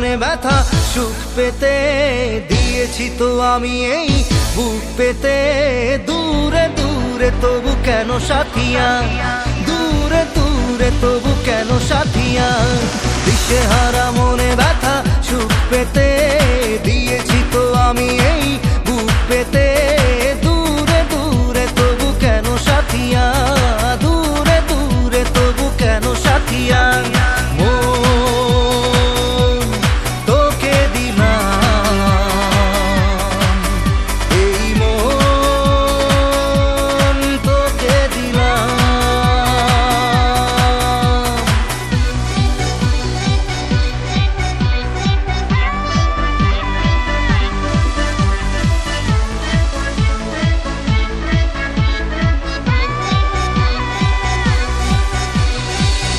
মনে ব্যথা সুখ পেতে দিয়েছি তো আমি এই বুক পেতে। দূরে দূরে তবু কেন সাথিয়া, দূরে দূরে তবু কেন সাথিয়া। দিশেহারা মনে ব্যথা সুখ পেতে দিয়েছি তো আমি এই বুক পেতে। দূরে দূরে তবু কেন সাথিয়া, দূরে দূরে তবু কেন সাথিয়া।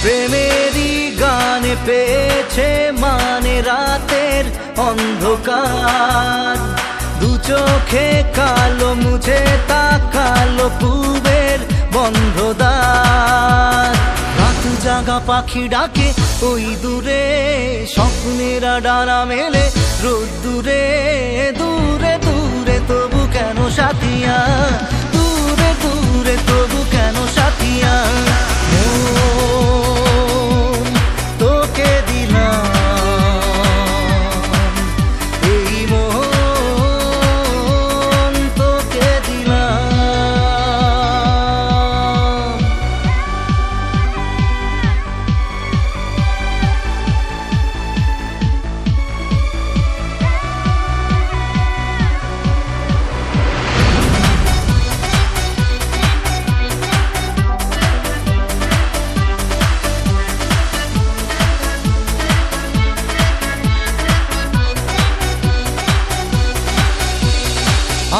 প্রেমেরই গানে পেয়েছে মানে রাতের অন্ধকার। দু চোখে কালো মুছে তাকালো পূবের বন্ধ দ্বার। রাত জাগা পাখি ডাকে ওই দূরে, স্বপ্নেরা ডানা মেলে রোদ দূরে। দূরে দূরে তবু কেন সাথিয়া, দূরে দূরে তবু কেন সাথিয়া।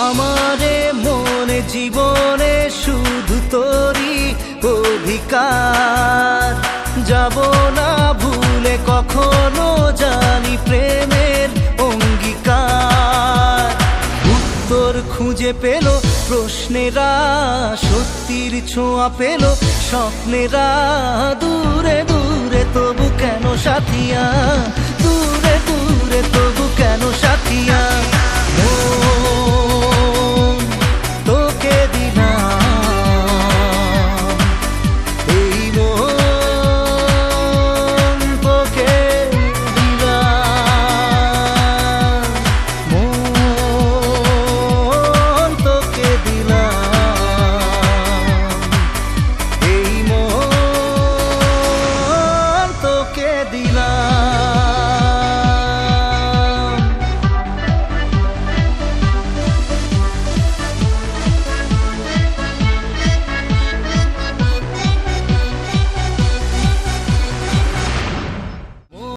আমারে মনে জীবনে শুধু তোরই অধিকার। যাব না ভুলে কখনো জানি প্রেমের অঙ্গীকার। উত্তর খুঁজে পেল প্রশ্নেরা, সত্যির ছোঁয়া পেল স্বপ্নেরা। দূরে দূরে তবু কেন সাথিয়া,